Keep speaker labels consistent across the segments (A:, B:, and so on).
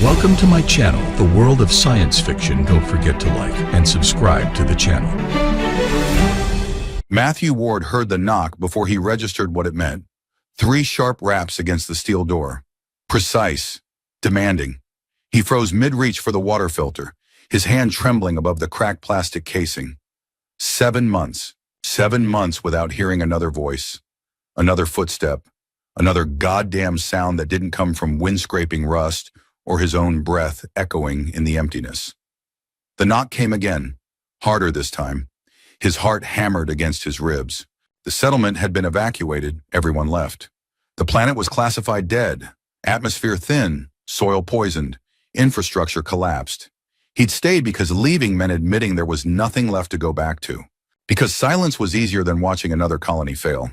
A: Welcome to my channel, The World of Science Fiction. Don't forget to like and subscribe to the channel.
B: Matthew Ward heard the knock before he registered what it meant. 3 sharp raps against the steel door. Precise, demanding. He froze mid-reach for the water filter, his hand trembling above the cracked plastic casing. 7 months. 7 months without hearing another voice, another footstep, another goddamn sound that didn't come from wind-scraping rust or his own breath echoing in the emptiness. The knock came again, harder this time. His heart hammered against his ribs. The settlement had been evacuated, everyone left. The planet was classified dead, atmosphere thin, soil poisoned, infrastructure collapsed. He'd stayed because leaving meant admitting there was nothing left to go back to. Because silence was easier than watching another colony fail.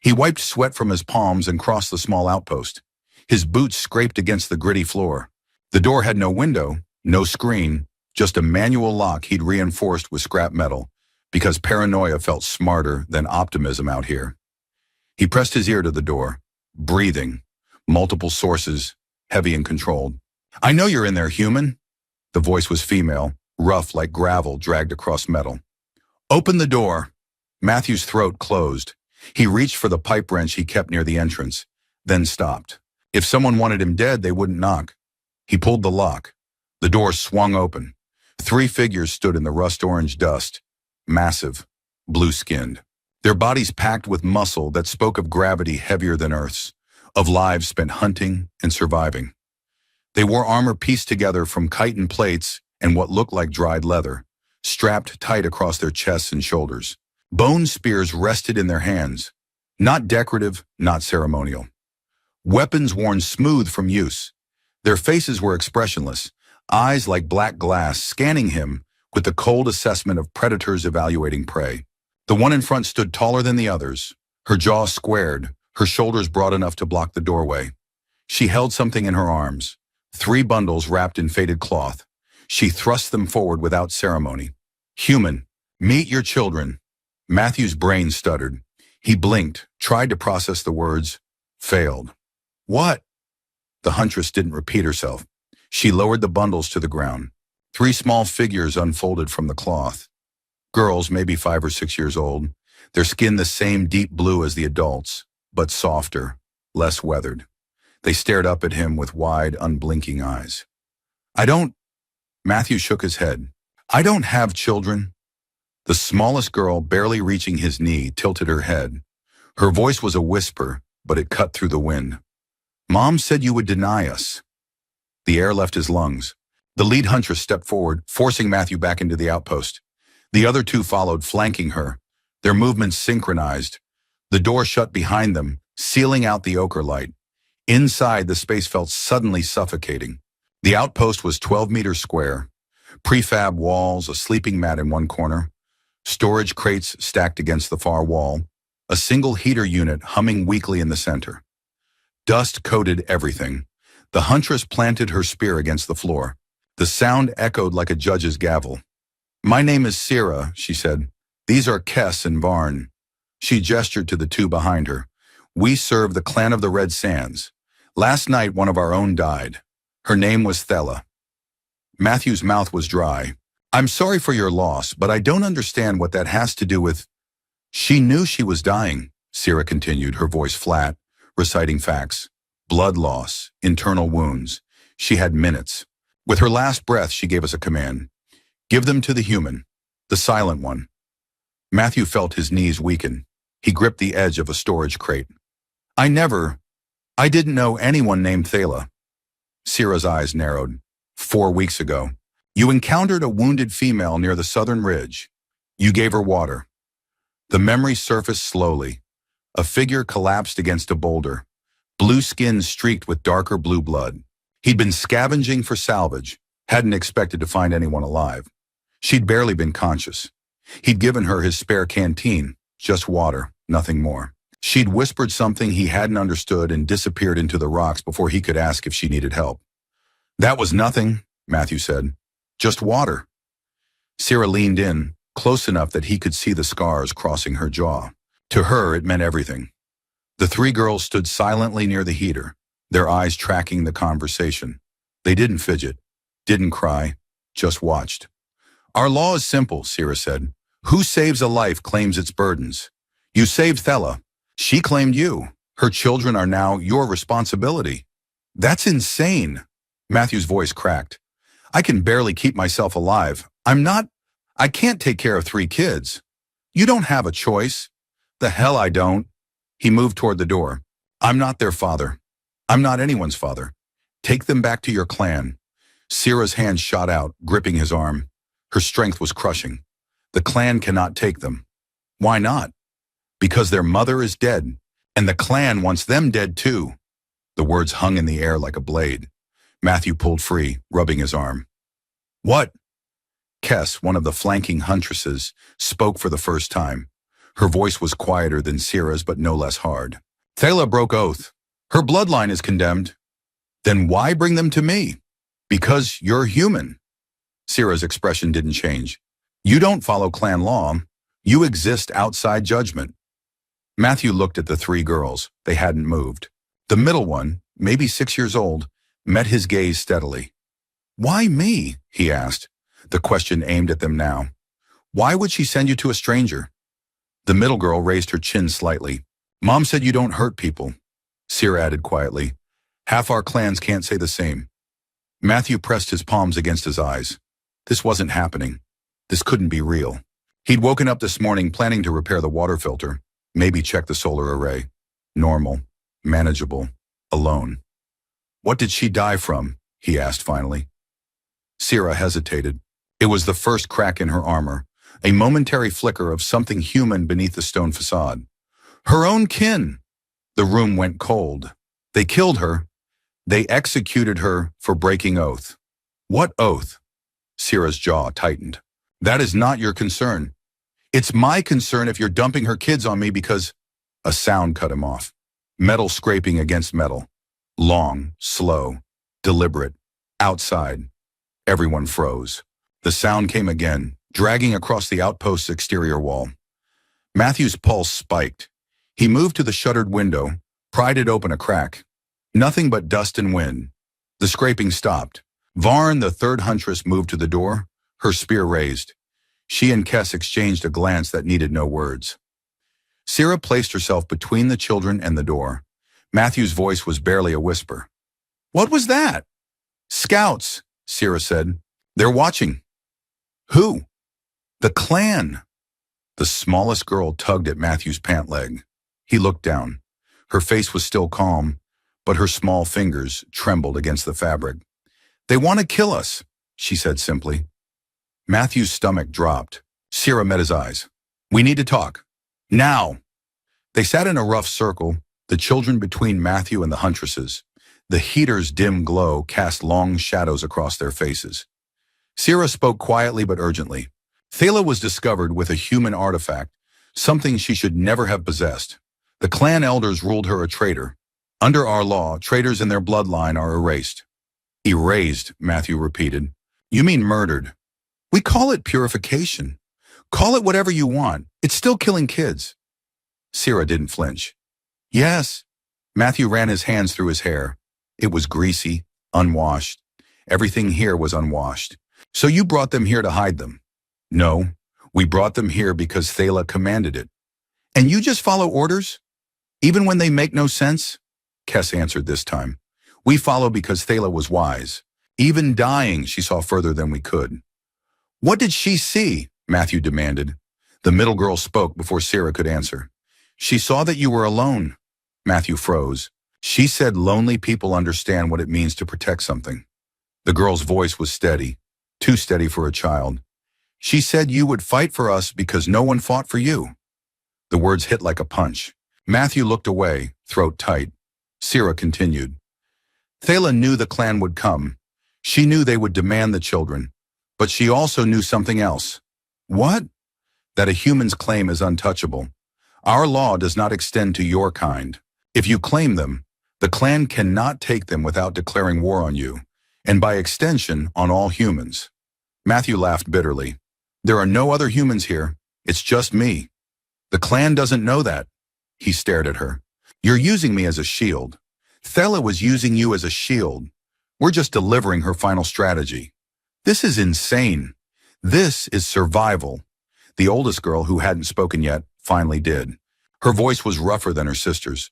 B: He wiped sweat from his palms and crossed the small outpost. His boots scraped against the gritty floor. The door had no window, no screen, just a manual lock he'd reinforced with scrap metal, because paranoia felt smarter than optimism out here. He pressed his ear to the door, breathing, multiple sources, heavy and controlled. "I know you're in there, human." The voice was female, rough like gravel dragged across metal. "Open the door." Matthew's throat closed. He reached for the pipe wrench he kept near the entrance, then stopped. If someone wanted him dead, they wouldn't knock. He pulled the lock. The door swung open. 3 figures stood in the rust-orange dust, massive, blue-skinned. Their bodies packed with muscle that spoke of gravity heavier than Earth's, of lives spent hunting and surviving. They wore armor pieced together from chitin plates and what looked like dried leather, strapped tight across their chests and shoulders. Bone spears rested in their hands, not decorative, not ceremonial. Weapons worn smooth from use. Their faces were expressionless, eyes like black glass scanning him with the cold assessment of predators evaluating prey. The one in front stood taller than the others, her jaw squared, her shoulders broad enough to block the doorway. She held something in her arms, 3 bundles wrapped in faded cloth. She thrust them forward without ceremony. "Human, meet your children." Matthew's brain stuttered. He blinked, tried to process the words, failed. "What?" The huntress didn't repeat herself. She lowered the bundles to the ground. 3 small figures unfolded from the cloth. Girls, maybe 5 or 6 years old, their skin the same deep blue as the adults, but softer, less weathered. They stared up at him with wide, unblinking eyes. "I don't..." Matthew shook his head. "I don't have children." The smallest girl, barely reaching his knee, tilted her head. Her voice was a whisper, but it cut through the wind. "Mom said you would deny us." The air left his lungs. The lead huntress stepped forward, forcing Matthew back into the outpost. The other 2 followed, flanking her, their movements synchronized. The door shut behind them, sealing out the ochre light. Inside, the space felt suddenly suffocating. The outpost was 12 meters square. Prefab walls, a sleeping mat in one corner, storage crates stacked against the far wall, a single heater unit humming weakly in the center. Dust coated everything. The huntress planted her spear against the floor. The sound echoed like a judge's gavel. "My name is Sierra," she said. "These are Kess and Varn." She gestured to the 2 behind her. "We serve the clan of the Red Sands. Last night, one of our own died. Her name was Thela." Matthew's mouth was dry. "I'm sorry for your loss, but I don't understand what that has to do with..." "She knew she was dying," Sierra continued, her voice flat, reciting facts. "Blood loss, internal wounds. She had minutes. With her last breath, she gave us a command. Give them to the human, the silent one." Matthew felt his knees weaken. He gripped the edge of a storage crate. I didn't know anyone named Thela." Sierra's eyes narrowed. 4 weeks ago, you encountered a wounded female near the southern ridge. You gave her water." The memory surfaced slowly. A figure collapsed against a boulder, blue skin streaked with darker blue blood. He'd been scavenging for salvage, hadn't expected to find anyone alive. She'd barely been conscious. He'd given her his spare canteen, just water, nothing more. She'd whispered something he hadn't understood and disappeared into the rocks before he could ask if she needed help. "That was nothing," Matthew said. "Just water." Sierra leaned in, close enough that he could see the scars crossing her jaw. To her, it meant everything. The 3 girls stood silently near the heater, their eyes tracking the conversation. They didn't fidget, didn't cry, just watched. Our law is simple, Sierra said. Who saves a life claims its burdens. You saved Thela. She claimed you. Her children are now your responsibility. That's insane. Matthew's voice cracked. I can barely keep myself alive. I can't take care of 3 kids. You don't have a choice. The hell I don't. He moved toward the door. I'm not their father. I'm not anyone's father. Take them back to your clan. Sierra's hand shot out, gripping his arm. Her strength was crushing. The clan cannot take them. Why not? Because their mother is dead, and the clan wants them dead too. The words hung in the air like a blade. Matthew pulled free, rubbing his arm. What? Kess, one of the flanking Huntresses, spoke for the first time. Her voice was quieter than Sierra's, but no less hard. Thela broke oath. Her bloodline is condemned. Then why bring them to me? Because you're human. Sierra's expression didn't change. You don't follow clan law. You exist outside judgment. Matthew looked at the 3 girls. They hadn't moved. The middle one, maybe 6 years old, met his gaze steadily. Why me? He asked, the question aimed at them now. Why would she send you to a stranger? The middle girl raised her chin slightly. Mom said you don't hurt people. Sierra added quietly. Half our clans can't say the same. Matthew pressed his palms against his eyes. This wasn't happening. This couldn't be real. He'd woken up this morning planning to repair the water filter, maybe check the solar array. Normal, manageable, alone. What did she die from? He asked finally. Sierra hesitated. It was the first crack in her armor, a momentary flicker of something human beneath the stone facade. Her own kin! The room went cold. They killed her. They executed her for breaking oath. What oath? Sierra's jaw tightened. That is not your concern. It's my concern if you're dumping her kids on me because... A sound cut him off. Metal scraping against metal. Long, slow, deliberate. Outside. Everyone froze. The sound came again, dragging across the outpost's exterior wall. Matthew's pulse spiked. He moved to the shuttered window, pried it open a crack. Nothing but dust and wind. The scraping stopped. Varn, the 3rd Huntress, moved to the door, her spear raised. She and Kess exchanged a glance that needed no words. Sierra placed herself between the children and the door. Matthew's voice was barely a whisper. What was that? Scouts, Sierra said. They're watching. Who? The clan. The smallest girl tugged at Matthew's pant leg. He looked down. Her face was still calm, but her small fingers trembled against the fabric. They want to kill us, she said simply. Matthew's stomach dropped. Sierra met his eyes. We need to talk. Now. They sat in a rough circle, the children between Matthew and the Huntresses. The heater's dim glow cast long shadows across their faces. Sierra spoke quietly but urgently. Thela was discovered with a human artifact, something she should never have possessed. The clan elders ruled her a traitor. Under our law, traitors in their bloodline are erased. Erased, Matthew repeated. You mean murdered. We call it purification. Call it whatever you want. It's still killing kids. Sierra didn't flinch. Yes. Matthew ran his hands through his hair. It was greasy, unwashed. Everything here was unwashed. So you brought them here to hide them? No, we brought them here because Thela commanded it. And you just follow orders? Even when they make no sense? Kess answered this time. We follow because Thela was wise. Even dying, she saw further than we could. What did she see? Matthew demanded. The middle girl spoke before Sierra could answer. She saw that you were alone. Matthew froze. She said lonely people understand what it means to protect something. The girl's voice was steady, too steady for a child. She said you would fight for us because no one fought for you. The words hit like a punch. Matthew looked away, throat tight. Sierra continued. Thela knew the clan would come. She knew they would demand the children. But she also knew something else. What? That a human's claim is untouchable. Our law does not extend to your kind. If you claim them, the clan cannot take them without declaring war on you, and by extension, on all humans. Matthew laughed bitterly. There are no other humans here. It's just me. The clan doesn't know that. He stared at her. You're using me as a shield. Thela was using you as a shield. We're just delivering her final strategy. This is insane. This is survival. The oldest girl, who hadn't spoken yet, finally did. Her voice was rougher than her sister's,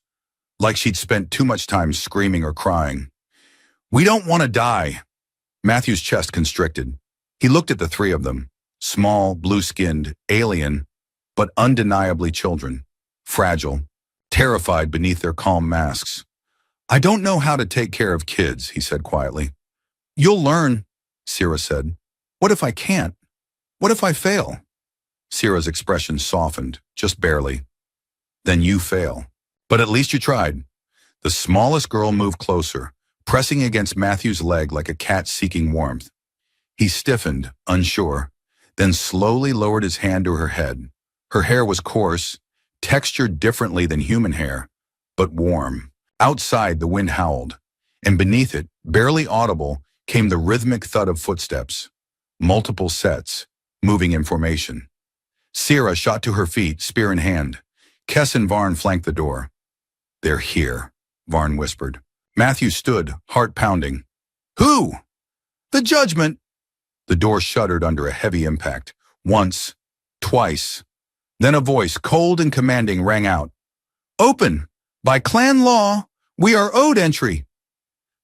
B: like she'd spent too much time screaming or crying. We don't want to die. Matthew's chest constricted. He looked at the three of them, small, blue-skinned, alien, but undeniably children, fragile, terrified beneath their calm masks. I don't know how to take care of kids, he said quietly. You'll learn, Sierra said. What if I can't? What if I fail? Sierra's expression softened, just barely. Then you fail. But at least you tried. The smallest girl moved closer, pressing against Matthew's leg like a cat seeking warmth. He stiffened, unsure, then slowly lowered his hand to her head. Her hair was coarse, textured differently than human hair, but warm. Outside, the wind howled, and beneath it, barely audible, came the rhythmic thud of footsteps. Multiple sets, moving in formation. Sierra shot to her feet, spear in hand. Kess and Varn flanked the door. They're here, Varn whispered. Matthew stood, heart pounding. Who? The judgment! The door shuddered under a heavy impact. Once, twice. Then a voice, cold and commanding, rang out. Open! By clan law, we are owed entry.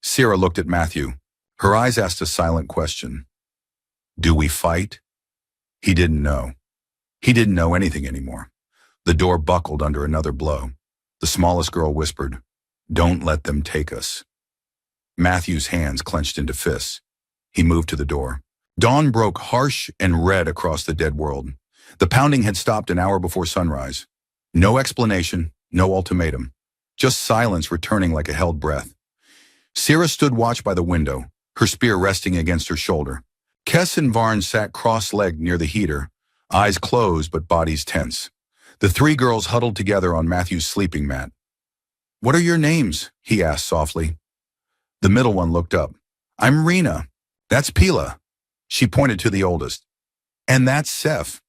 B: Sierra looked at Matthew. Her eyes asked a silent question. Do we fight? He didn't know. He didn't know anything anymore. The door buckled under another blow. The smallest girl whispered, Don't let them take us. Matthew's hands clenched into fists. He moved to the door. Dawn broke harsh and red across the dead world. The pounding had stopped an hour before sunrise. No explanation, no ultimatum. Just silence returning like a held breath. Sierra stood watch by the window, her spear resting against her shoulder. Kess and Varn sat cross-legged near the heater, eyes closed but bodies tense. The three girls huddled together on Matthew's sleeping mat. What are your names? He asked softly. The middle one looked up. I'm Rena. That's Pila. She pointed to the oldest. And that's Seth,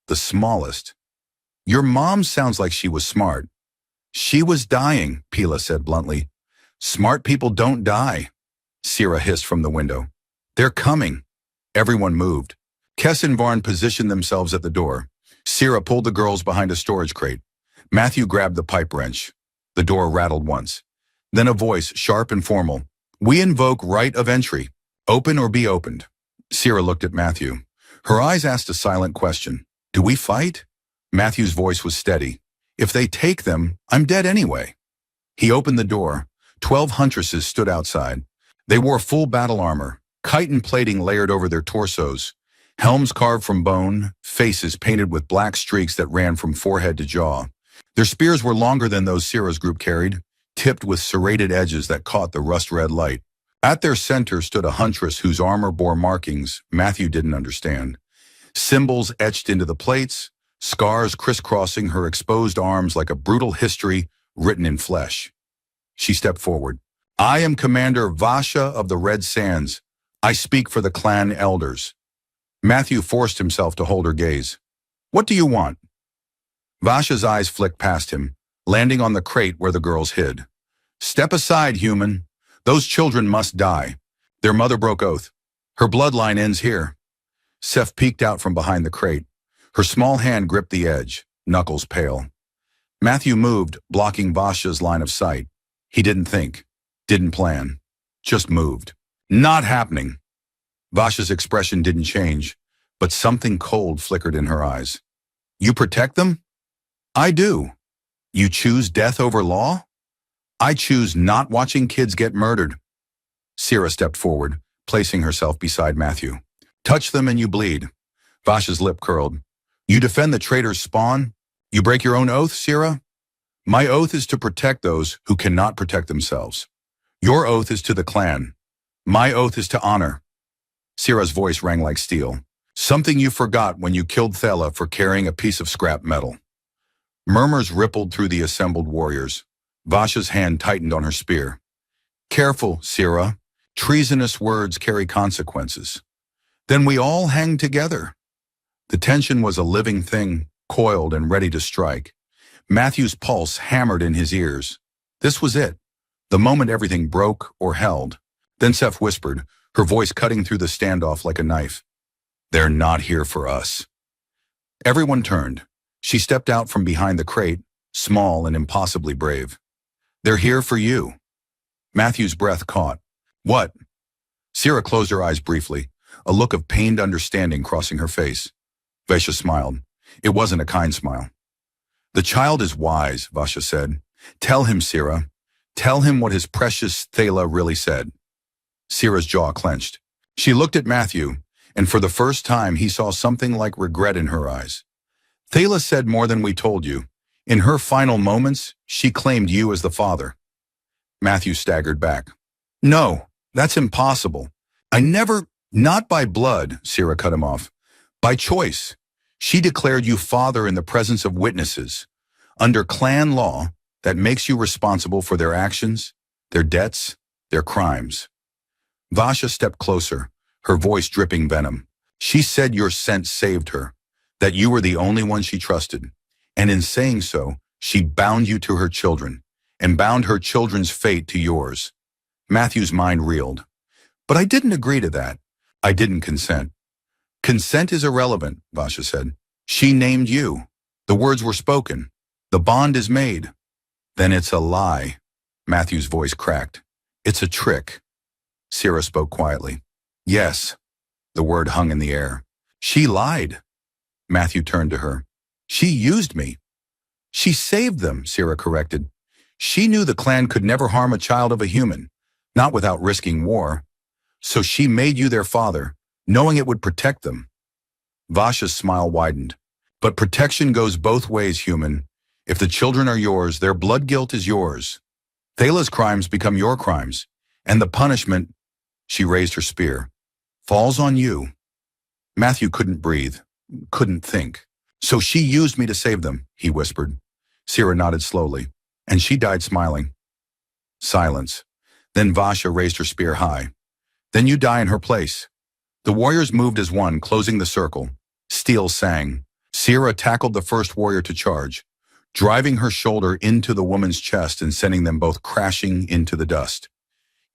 B: the smallest. Your mom sounds like she was smart. She was dying, Pila said bluntly. Smart people don't die. Sierra hissed from the window. They're coming. Everyone moved. Kess and Varn positioned themselves at the door. Sierra pulled the girls behind a storage crate. Matthew grabbed the pipe wrench. The door rattled once. Then a voice, sharp and formal. We invoke right of entry. Open or be opened. Sierra looked at Matthew. Her eyes asked a silent question. Do we fight? Matthew's voice was steady. If they take them, I'm dead anyway. He opened the door. 12 huntresses stood outside. They wore full battle armor, chitin plating layered over their torsos, helms carved from bone, faces painted with black streaks that ran from forehead to jaw. Their spears were longer than those Sierra's group carried, tipped with serrated edges that caught the rust-red light. At their center stood a huntress whose armor bore markings Matthew didn't understand. Symbols etched into the plates, scars crisscrossing her exposed arms like a brutal history written in flesh. She stepped forward. I am Commander Vasha of the Red Sands. I speak for the clan elders. Matthew forced himself to hold her gaze. What do you want? Vasha's eyes flicked past him, landing on the crate where the girls hid. Step aside, human. Those children must die. Their mother broke oath. Her bloodline ends here. Seth peeked out from behind the crate. Her small hand gripped the edge, knuckles pale. Matthew moved, blocking Vasha's line of sight. He didn't think, didn't plan, just moved. Not happening. Vasha's expression didn't change, but something cold flickered in her eyes. You protect them? I do. You choose death over law? I choose not watching kids get murdered. Sierra stepped forward, placing herself beside Matthew. Touch them and you bleed. Vasha's lip curled. You defend the traitor's spawn? You break your own oath, Sierra? My oath is to protect those who cannot protect themselves. Your oath is to the clan. My oath is to honor. Sierra's voice rang like steel. Something you forgot when you killed Thela for carrying a piece of scrap metal. Murmurs rippled through the assembled warriors. Vasha's hand tightened on her spear. Careful, Sierra. Treasonous words carry consequences. Then we all hang together. The tension was a living thing, coiled and ready to strike. Matthew's pulse hammered in his ears. This was it, the moment everything broke or held. Then Seth whispered, her voice cutting through the standoff like a knife. They're not here for us. Everyone turned. She stepped out from behind the crate, small and impossibly brave. They're here for you. Matthew's breath caught. What? Sierra closed her eyes briefly, a look of pained understanding crossing her face. Vasha smiled. It wasn't a kind smile. The child is wise, Vasha said. Tell him, Sierra. Tell him what his precious Thala really said. Sierra's jaw clenched. She looked at Matthew, and for the first time he saw something like regret in her eyes. Thala said more than we told you. In her final moments, she claimed you as the father. Matthew staggered back. No, that's impossible. I never, not by blood, Sierra cut him off. By choice. She declared you father in the presence of witnesses. Under clan law, that makes you responsible for their actions, their debts, their crimes. Vasha stepped closer, her voice dripping venom. She said your scent saved her, that you were the only one she trusted. And in saying so, she bound you to her children, and bound her children's fate to yours. Matthew's mind reeled. But I didn't agree to that. I didn't consent. Consent is irrelevant, Vasha said. She named you. The words were spoken. The bond is made. Then it's a lie. Matthew's voice cracked. It's a trick. Sierra spoke quietly. Yes. The word hung in the air. She lied. Matthew turned to her. She used me. She saved them, Sierra corrected. She knew the clan could never harm a child of a human, not without risking war. So she made you their father, knowing it would protect them. Vasha's smile widened. But protection goes both ways, human. If the children are yours, their blood guilt is yours. Thala's crimes become your crimes, and the punishment, she raised her spear, falls on you. Matthew couldn't breathe, couldn't think. So she used me to save them, he whispered. Sierra nodded slowly, and she died smiling. Silence. Then Vasha raised her spear high. Then you die in her place. The warriors moved as one, closing the circle. Steel sang. Sierra tackled the first warrior to charge, driving her shoulder into the woman's chest and sending them both crashing into the dust.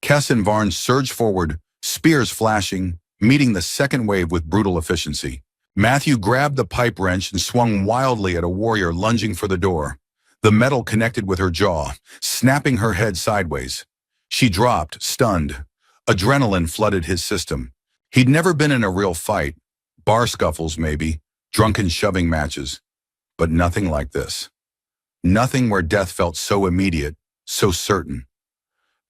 B: Kess and Varn surged forward, spears flashing, meeting the second wave with brutal efficiency. Matthew grabbed the pipe wrench and swung wildly at a warrior lunging for the door. The metal connected with her jaw, snapping her head sideways. She dropped, stunned. Adrenaline flooded his system. He'd never been in a real fight. Bar scuffles, maybe. Drunken shoving matches. But nothing like this. Nothing where death felt so immediate, so certain.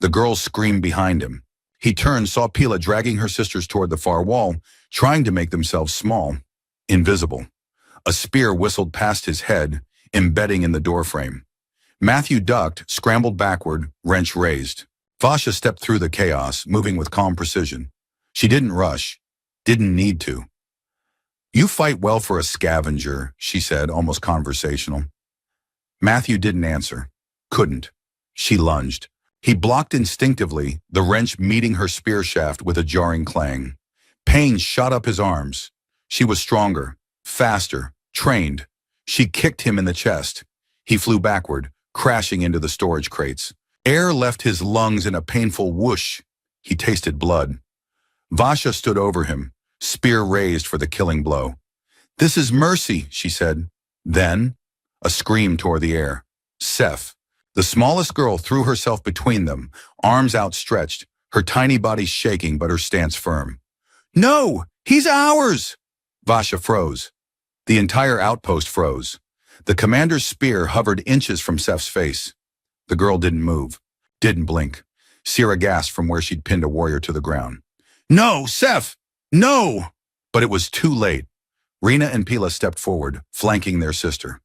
B: The girls screamed behind him. He turned, saw Pila dragging her sisters toward the far wall, trying to make themselves small, invisible. A spear whistled past his head, embedding in the doorframe. Matthew ducked, scrambled backward, wrench raised. Vasha stepped through the chaos, moving with calm precision. She didn't rush, didn't need to. You fight well for a scavenger, she said, almost conversational. Matthew didn't answer. Couldn't. She lunged. He blocked instinctively, the wrench meeting her spear shaft with a jarring clang. Pain shot up his arms. She was stronger, faster, trained. She kicked him in the chest. He flew backward, crashing into the storage crates. Air left his lungs in a painful whoosh. He tasted blood. Vasha stood over him, spear raised for the killing blow. This is mercy, she said. Then, a scream tore the air. Seth. The smallest girl threw herself between them, arms outstretched, her tiny body shaking but her stance firm. No! He's ours! Vasha froze. The entire outpost froze. The commander's spear hovered inches from Seth's face. The girl didn't move, didn't blink. Sierra gasped from where she'd pinned a warrior to the ground. No, Seth! No! But it was too late. Rena and Pila stepped forward, flanking their sister.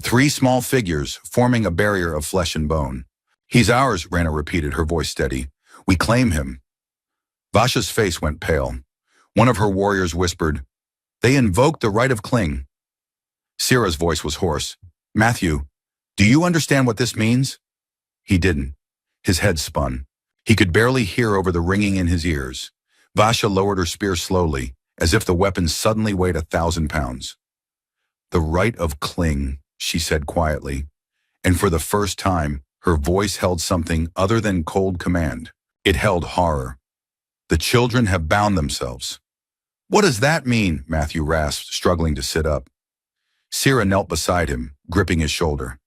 B: 3 small figures, forming a barrier of flesh and bone. He's ours, Rena repeated, her voice steady. We claim him. Vasha's face went pale. One of her warriors whispered, They invoked the right of cling. Sierra's voice was hoarse. Matthew, do you understand what this means? He didn't. His head spun. He could barely hear over the ringing in his ears. Vasha lowered her spear slowly, as if the weapon suddenly weighed 1,000 pounds. The right of cling, she said quietly, and for the first time, her voice held something other than cold command. It held horror. The children have bound themselves. What does that mean? Matthew rasped, struggling to sit up. Sierra knelt beside him, gripping his shoulder.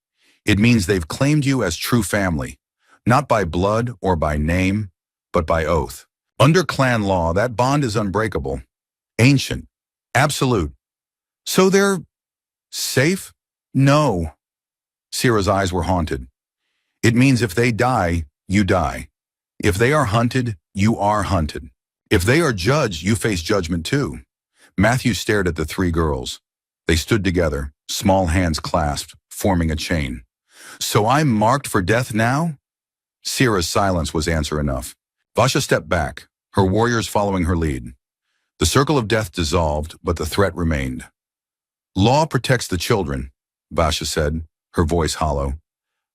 B: It means they've claimed you as true family, not by blood or by name, but by oath. Under clan law, that bond is unbreakable, ancient, absolute. So they're safe? No. Sierra's eyes were haunted. It means if they die, you die. If they are hunted, you are hunted. If they are judged, you face judgment too. Matthew stared at the three girls. They stood together, small hands clasped, forming a chain. So I'm marked for death now? Sierra's silence was answer enough. Vasha stepped back, her warriors following her lead. The circle of death dissolved, but the threat remained. Law protects the children, Vasha said, her voice hollow.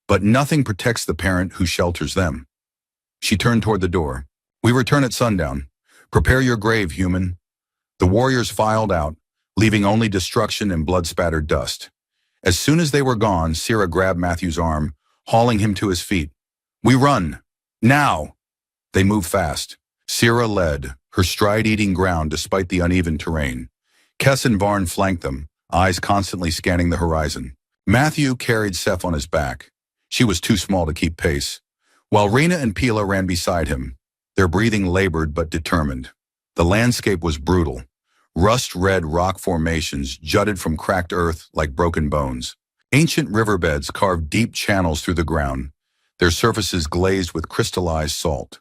B: But nothing protects the parent who shelters them. She turned toward the door. We return at sundown. Prepare your grave, human. The warriors filed out, leaving only destruction and blood-spattered dust. As soon as they were gone, Sierra grabbed Matthew's arm, hauling him to his feet. We run. Now. They moved fast. Sierra led, her stride eating ground despite the uneven terrain. Kess and Varn flanked them, eyes constantly scanning the horizon. Matthew carried Seth on his back. She was too small to keep pace, while Rena and Pila ran beside him, their breathing labored but determined. The landscape was brutal. Rust-red rock formations jutted from cracked earth like broken bones. Ancient riverbeds carved deep channels through the ground, their surfaces glazed with crystallized salt.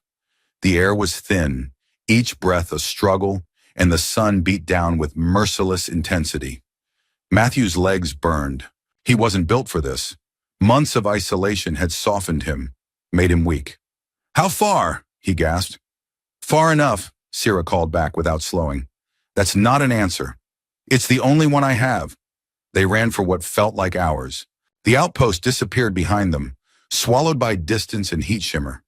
B: The air was thin, each breath a struggle, and the sun beat down with merciless intensity. Matthew's legs burned. He wasn't built for this. Months of isolation had softened him, made him weak. How far? He gasped. Far enough, Sierra called back without slowing. That's not an answer. It's the only one I have. They ran for what felt like hours. The outpost disappeared behind them, swallowed by distance and heat shimmer.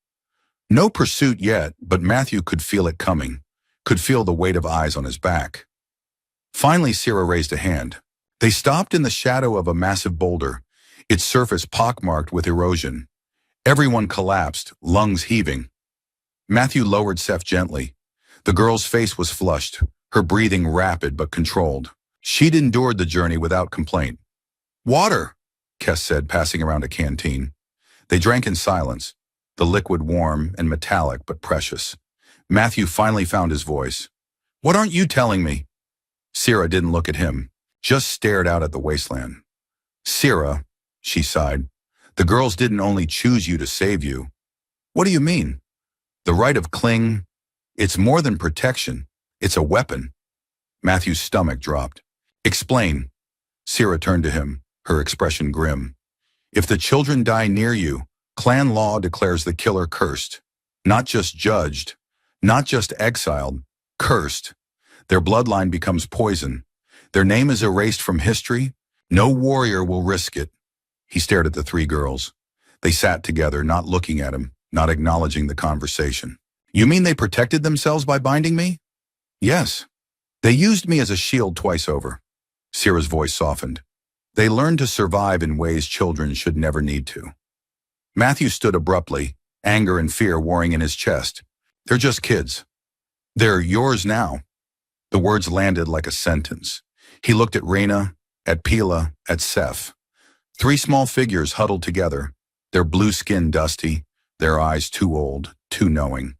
B: No pursuit yet, but Matthew could feel it coming, could feel the weight of eyes on his back. Finally, Sierra raised a hand. They stopped in the shadow of a massive boulder, its surface pockmarked with erosion. Everyone collapsed, lungs heaving. Matthew lowered Seth gently. The girl's face was flushed, her breathing rapid but controlled. She'd endured the journey without complaint. Water, Kess said, passing around a canteen. They drank in silence, the liquid warm and metallic but precious. Matthew finally found his voice. What aren't you telling me? Sierra didn't look at him, just stared out at the wasteland. Sierra, she sighed, the girls didn't only choose you to save you. What do you mean? The right of cling, it's more than protection, it's a weapon. Matthew's stomach dropped. Explain. Sierra turned to him, her expression grim. If the children die near you, clan law declares the killer cursed. Not just judged, not just exiled, cursed. Their bloodline becomes poison. Their name is erased from history. No warrior will risk it. He stared at the three girls. They sat together, not looking at him, not acknowledging the conversation. You mean they protected themselves by binding me? Yes. They used me as a shield twice over. Sierra's voice softened. They learned to survive in ways children should never need to. Matthew stood abruptly, anger and fear warring in his chest. They're just kids. They're yours now. The words landed like a sentence. He looked at Rena, at Pila, at Seth. Three small figures huddled together, their blue skin dusty, their eyes too old, too knowing.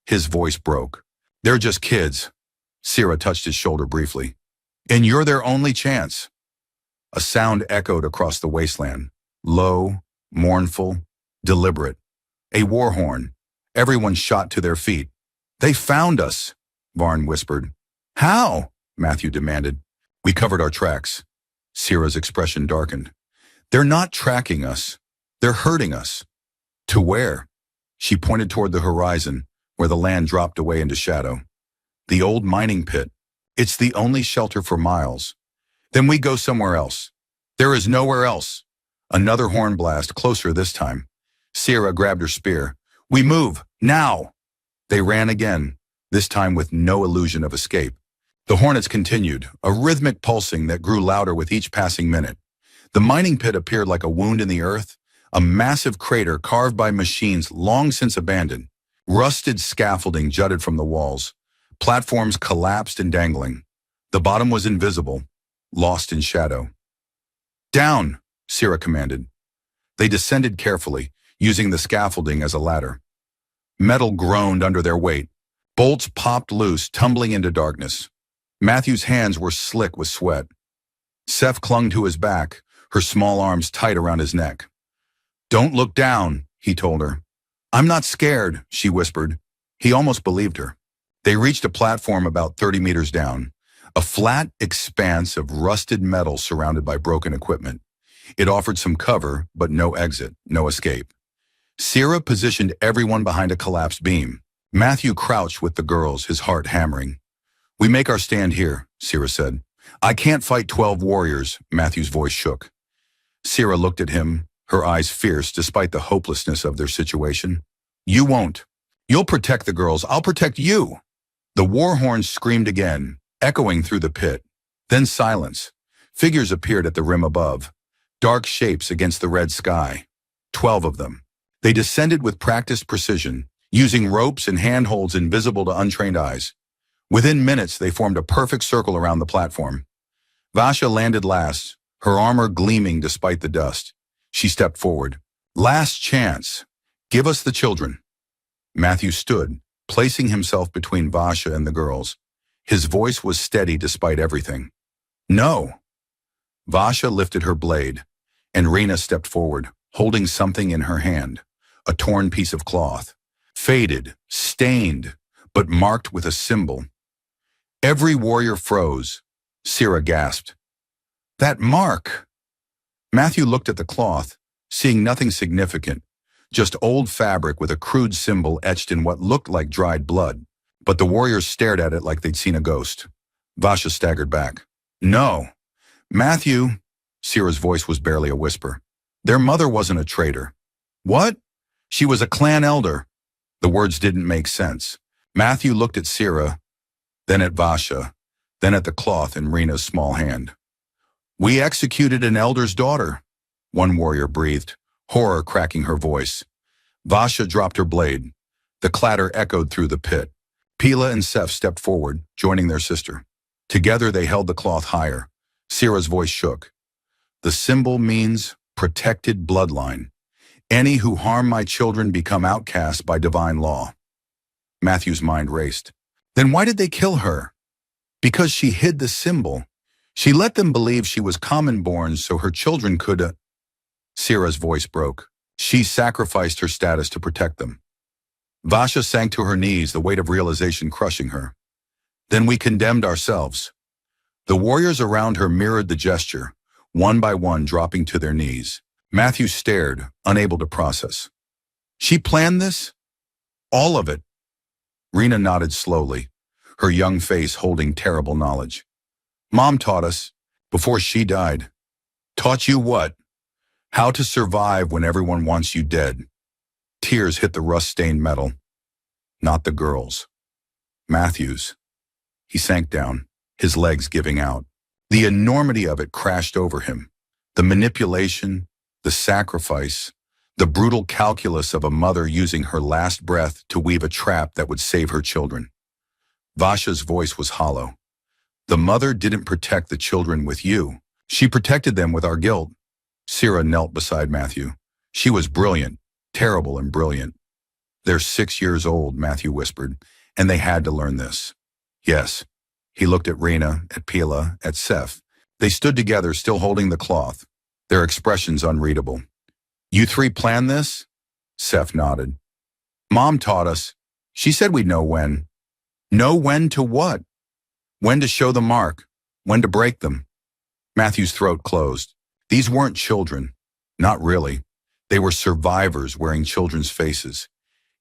B: His voice broke. They're just kids. Sierra touched his shoulder briefly. And you're their only chance. A sound echoed across the wasteland, low, mournful, deliberate. A war horn. Everyone shot to their feet. They found us, Varn whispered. How? Matthew demanded. We covered our tracks. Sierra's expression darkened. They're not tracking us. They're hurting us. To where? She pointed toward the horizon, where the land dropped away into shadow. The old mining pit. It's the only shelter for miles. Then we go somewhere else. There is nowhere else. Another horn blast, closer this time. Sierra grabbed her spear. We move, now! They ran again, this time with no illusion of escape. The hornets continued, a rhythmic pulsing that grew louder with each passing minute. The mining pit appeared like a wound in the earth, a massive crater carved by machines long since abandoned. Rusted scaffolding jutted from the walls. Platforms collapsed and dangling. The bottom was invisible, lost in shadow. Down, Sira commanded. They descended carefully, using the scaffolding as a ladder. Metal groaned under their weight. Bolts popped loose, tumbling into darkness. Matthew's hands were slick with sweat. Seth clung to his back, her small arms tight around his neck. "Don't look down," he told her. "I'm not scared," she whispered. He almost believed her. They reached a platform about 30 meters down, a flat expanse of rusted metal surrounded by broken equipment. It offered some cover, but no exit, no escape. Sira positioned everyone behind a collapsed beam. Matthew crouched with the girls, his heart hammering. "We make our stand here," Sira said. "I can't fight 12 warriors," Matthew's voice shook. Sira looked at him, her eyes fierce despite the hopelessness of their situation. "You won't. You'll protect the girls. I'll protect you." The war horns screamed again, echoing through the pit. Then silence. Figures appeared at the rim above, dark shapes against the red sky. 12 of them. They descended with practiced precision, using ropes and handholds invisible to untrained eyes. Within minutes, they formed a perfect circle around the platform. Vasha landed last, her armor gleaming despite the dust. She stepped forward. "Last chance. Give us the children." Matthew stood, placing himself between Vasha and the girls. His voice was steady despite everything. "No." Vasha lifted her blade, and Rena stepped forward, holding something in her hand, a torn piece of cloth, faded, stained, but marked with a symbol. Every warrior froze. Sira gasped. "That mark!" Matthew looked at the cloth, seeing nothing significant, just old fabric with a crude symbol etched in what looked like dried blood. But the warriors stared at it like they'd seen a ghost. Vasha staggered back. "No. Matthew," Sira's voice was barely a whisper. "Their mother wasn't a traitor." "What?" "She was a clan elder." The words didn't make sense. Matthew looked at Sira, then at Vasha, then at the cloth in Rena's small hand. "We executed an elder's daughter," one warrior breathed, horror cracking her voice. Vasha dropped her blade. The clatter echoed through the pit. Pila and Seth stepped forward, joining their sister. Together they held the cloth higher. Sira's voice shook. "The symbol means protected bloodline. Any who harm my children become outcast by divine law." Matthew's mind raced. Then why did they kill her? Because she hid the symbol. She let them believe she was common-born so her children could... Sira's voice broke. She sacrificed her status to protect them. Vasha sank to her knees, the weight of realization crushing her. "Then we condemned ourselves." The warriors around her mirrored the gesture, one by one dropping to their knees. Matthew stared, unable to process. "She planned this? All of it?" Rena nodded slowly, her young face holding terrible knowledge. "Mom taught us, before she died." "Taught you what?" "How to survive when everyone wants you dead." Tears hit the rust-stained metal. Not the girls. Matthew's. He sank down, his legs giving out. The enormity of it crashed over him. The manipulation, the sacrifice, the brutal calculus of a mother using her last breath to weave a trap that would save her children. Vasha's voice was hollow. "The mother didn't protect the children with you. She protected them with our guilt." Sira knelt beside Matthew. She was brilliant, terrible and brilliant. "They're 6 years old," Matthew whispered, "and they had to learn this." "Yes." He looked at Rena, at Pila, at Seth. They stood together, still holding the cloth, their expressions unreadable. "You three planned this?" Seth nodded. "Mom taught us. She said we'd know when." "Know when to what?" "When to show the mark, when to break them." Matthew's throat closed. These weren't children. Not really. They were survivors wearing children's faces,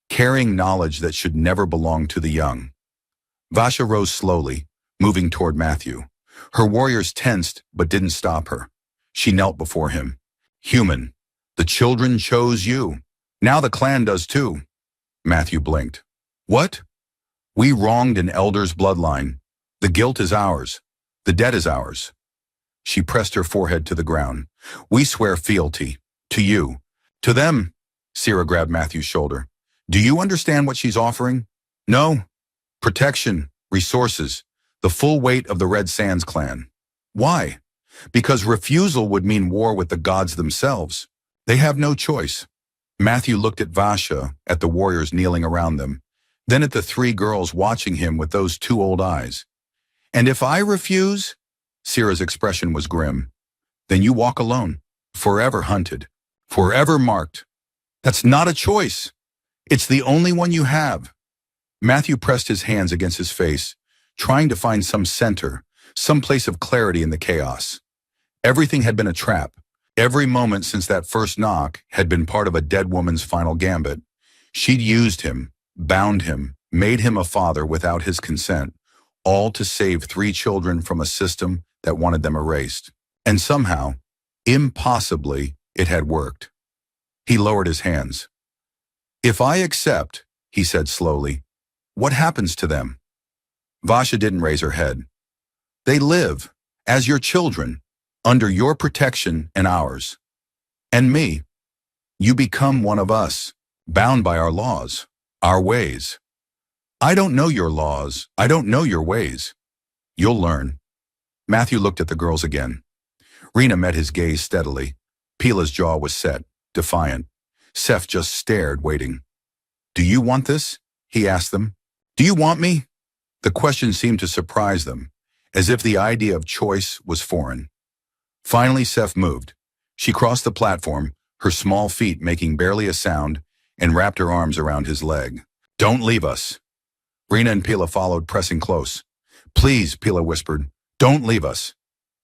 B: carrying knowledge that should never belong to the young. Vasha rose slowly, moving toward Matthew. Her warriors tensed, but didn't stop her. She knelt before him. "Human, the children chose you. Now the clan does too." Matthew blinked. "What?" "We wronged an elder's bloodline. The guilt is ours. The debt is ours." She pressed her forehead to the ground. "We swear fealty. To you. To them." Sira grabbed Matthew's shoulder. Do you understand what she's offering? No. Protection, resources, the full weight of the Red Sands clan. Why? Because refusal would mean war with the gods themselves. They have no choice. Matthew looked at Vasha, at the warriors kneeling around them, then at the three girls watching him with those two old eyes. And if I refuse? Sira's expression was grim. Then you walk alone, forever hunted, forever marked. That's not a choice. It's the only one you have. Matthew pressed his hands against his face, trying to find some center, some place of clarity in the chaos. Everything had been a trap. Every moment since that first knock had been part of a dead woman's final gambit. She'd used him, bound him, made him a father without his consent, all to save three children from a system that wanted them erased. And somehow, impossibly, it had worked. He lowered his hands. If I accept, he said slowly, what happens to them? Vasha didn't raise her head. They live, as your children, under your protection and ours. And me. You become one of us, bound by our laws, our ways. I don't know your laws. I don't know your ways. You'll learn. Matthew looked at the girls again. Rena met his gaze steadily. Pila's jaw was set, defiant. Seth just stared, waiting. Do you want this? He asked them. Do you want me? The question seemed to surprise them, as if the idea of choice was foreign. Finally, Seth moved. She crossed the platform, her small feet making barely a sound, and wrapped her arms around his leg. Don't leave us. Rena and Pila followed, pressing close. Please, Pila whispered, don't leave us.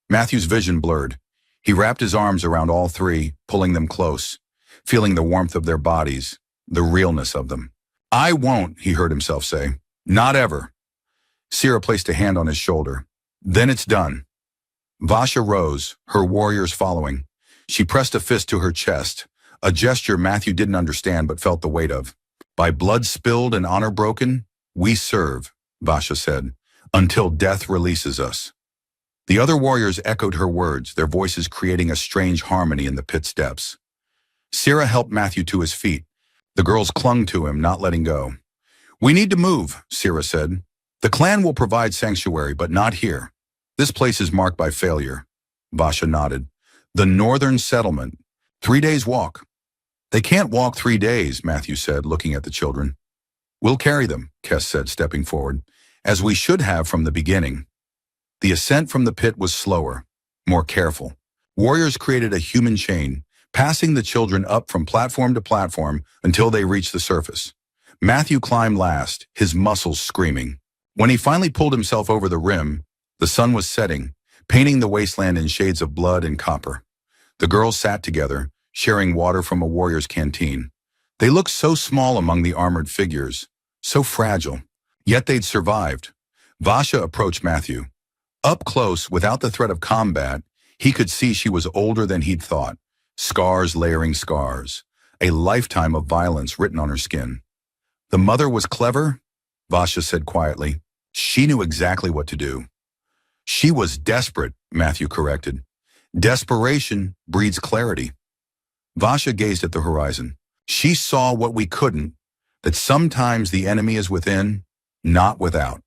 B: Matthew's vision blurred. He wrapped his arms around all three, pulling them close, feeling the warmth of their bodies, the realness of them. I won't, he heard himself say. Not ever. Sira placed a hand on his shoulder. Then it's done. Vasha rose, her warriors following. She pressed a fist to her chest, a gesture Matthew didn't understand but felt the weight of. By blood spilled and honor broken, we serve, Vasha said, until death releases us. The other warriors echoed her words, their voices creating a strange harmony in the pit's depths. Sira helped Matthew to his feet. The girls clung to him, not letting go. We need to move, Sira said. The clan will provide sanctuary, but not here. This place is marked by failure. Vasha nodded. The northern settlement. 3 days walk. They can't walk 3 days, Matthew said, looking at the children. We'll carry them, Kes said, stepping forward, as we should have from the beginning. The ascent from the pit was slower, more careful. Warriors created a human chain, passing the children up from platform to platform until they reached the surface. Matthew climbed last, his muscles screaming. When he finally pulled himself over the rim, the sun was setting, painting the wasteland in shades of blood and copper. The girls sat together, sharing water from a warrior's canteen. They looked so small among the armored figures, so fragile, yet they'd survived. Vasha approached Matthew. Up close, without the threat of combat, he could see she was older than he'd thought, scars layering scars, a lifetime of violence written on her skin. The mother was clever, Vasha said quietly. She knew exactly what to do. She was desperate, Matthew corrected. Desperation breeds clarity. Vasha gazed at the horizon. She saw what we couldn't, that sometimes the enemy is within, not without.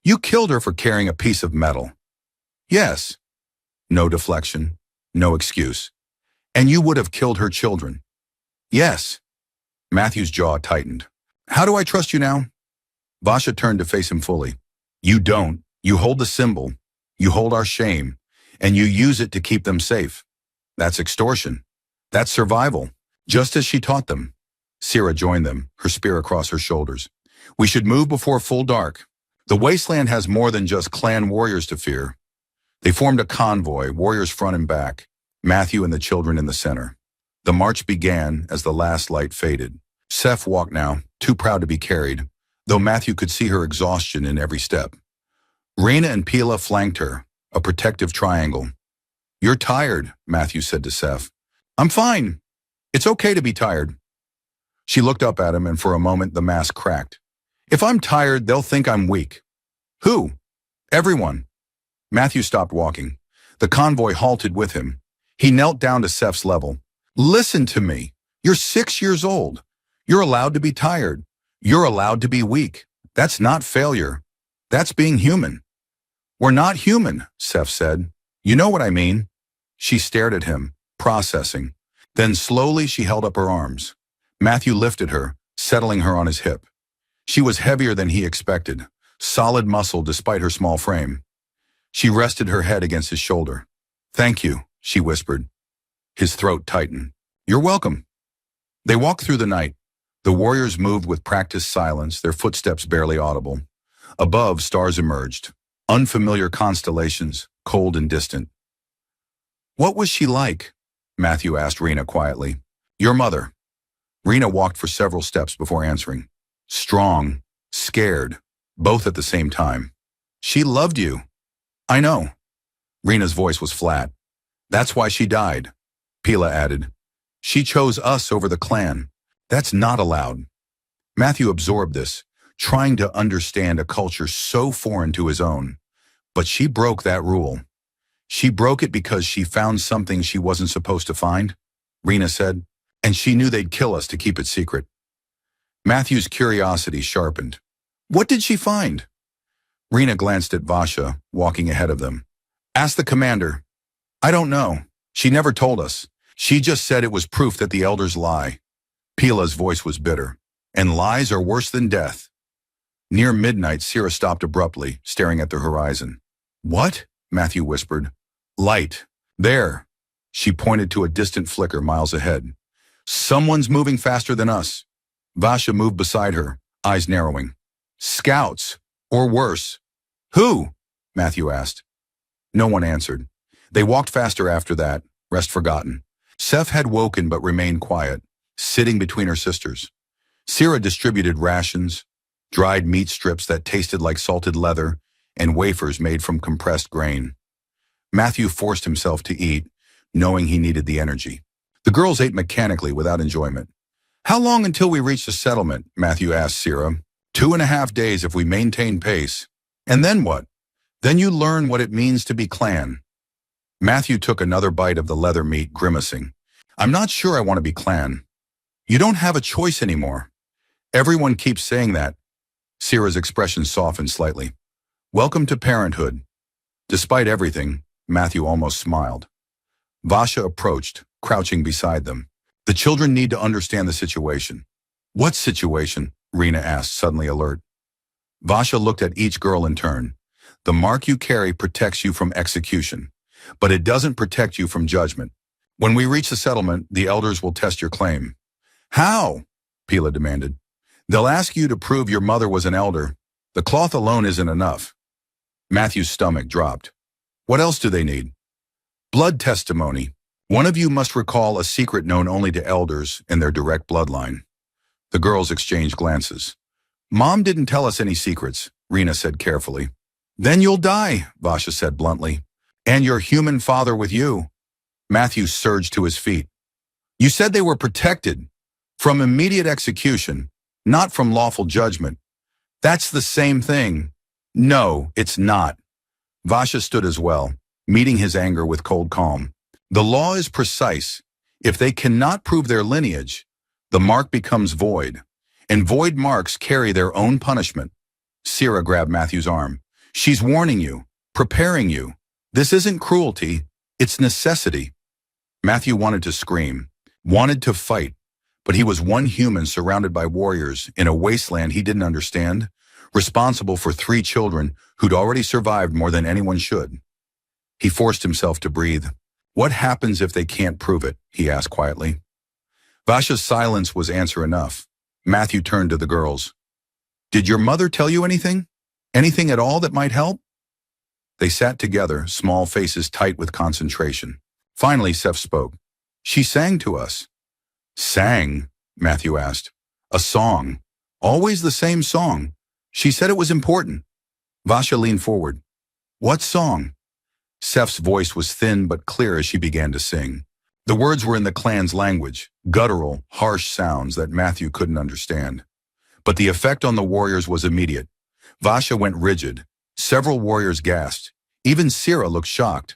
B: You killed her for carrying a piece of metal. Yes. No deflection, no excuse. And you would have killed her children. Yes. Matthew's jaw tightened. How do I trust you now? Vasha turned to face him fully. You don't. You hold the symbol. You hold our shame. And you use it to keep them safe. That's extortion. That's survival. Just as she taught them. Sira joined them, her spear across her shoulders. We should move before full dark. The wasteland has more than just clan warriors to fear. They formed a convoy, warriors front and back, Matthew and the children in the center. The march began as the last light faded. Seth walked now, too proud to be carried, though Matthew could see her exhaustion in every step. Rena and Pila flanked her, a protective triangle. You're tired, Matthew said to Seth. I'm fine. It's okay to be tired. She looked up at him, and for a moment the mask cracked. If I'm tired, they'll think I'm weak. Who? Everyone. Matthew stopped walking. The convoy halted with him. He knelt down to Seth's level. Listen to me. You're 6 years old. You're allowed to be tired. You're allowed to be weak. That's not failure. That's being human. We're not human, Seth said. You know what I mean? She stared at him, processing. Then slowly she held up her arms. Matthew lifted her, settling her on his hip. She was heavier than he expected, solid muscle despite her small frame. She rested her head against his shoulder. Thank you, she whispered. His throat tightened. You're welcome. They walked through the night. The warriors moved with practiced silence, their footsteps barely audible. Above, stars emerged. Unfamiliar constellations, cold and distant. What was she like? Matthew asked Rena quietly. Your mother. Rena walked for several steps before answering. Strong, scared, both at the same time. She loved you. I know. Rena's voice was flat. That's why she died. Pila added. She chose us over the clan. That's not allowed. Matthew absorbed this, trying to understand a culture so foreign to his own. But she broke that rule. She broke it because she found something she wasn't supposed to find, Rena said, and she knew they'd kill us to keep it secret. Matthew's curiosity sharpened. What did she find? Rena glanced at Vasha, walking ahead of them. Ask the commander. I don't know. She never told us. She just said it was proof that the elders lie. Pila's voice was bitter. And lies are worse than death. Near midnight, Sira stopped abruptly, staring at the horizon. What? Matthew whispered. Light. There. She pointed to a distant flicker miles ahead. Someone's moving faster than us. Vasha moved beside her, eyes narrowing. Scouts. Or worse. Who? Matthew asked. No one answered. They walked faster after that, rest forgotten. Seth had woken but remained quiet, sitting between her sisters. Sira distributed rations, dried meat strips that tasted like salted leather, and wafers made from compressed grain. Matthew forced himself to eat, knowing he needed the energy. The girls ate mechanically without enjoyment. How long until we reach the settlement? Matthew asked Sira. 2.5 days if we maintain pace. And then what? Then you learn what it means to be clan. Matthew took another bite of the leather meat, grimacing. I'm not sure I want to be clan. You don't have a choice anymore. Everyone keeps saying that. Sira's expression softened slightly. Welcome to parenthood. Despite everything, Matthew almost smiled. Vasha approached, crouching beside them. The children need to understand the situation. What situation? Rena asked, suddenly alert. Vasha looked at each girl in turn. The mark you carry protects you from execution, but it doesn't protect you from judgment. When we reach the settlement, the elders will test your claim. How? Pila demanded. They'll ask you to prove your mother was an elder. The cloth alone isn't enough. Matthew's stomach dropped. What else do they need? Blood testimony. One of you must recall a secret known only to elders and their direct bloodline. The girls exchanged glances. Mom didn't tell us any secrets, Rena said carefully. Then you'll die, Vasha said bluntly. And your human father with you. Matthew surged to his feet. You said they were protected from immediate execution, not from lawful judgment. That's the same thing. No, it's not. Vasha stood as well, meeting his anger with cold calm. The law is precise. If they cannot prove their lineage, the mark becomes void, and void marks carry their own punishment. Sira grabbed Matthew's arm. She's warning you, preparing you. This isn't cruelty, it's necessity. Matthew wanted to scream, wanted to fight, but he was one human surrounded by warriors in a wasteland he didn't understand, responsible for 3 children who'd already survived more than anyone should. He forced himself to breathe. What happens if they can't prove it? He asked quietly. Vasha's silence was answer enough. Matthew turned to the girls. Did your mother tell you anything? Anything at all that might help? They sat together, small faces tight with concentration. Finally, Seth spoke. She sang to us. Sang? Matthew asked. A song. Always the same song. She said it was important. Vasha leaned forward. What song? Seth's voice was thin but clear as she began to sing. The words were in the clan's language, guttural, harsh sounds that Matthew couldn't understand. But the effect on the warriors was immediate. Vasha went rigid. Several warriors gasped. Even Sira looked shocked.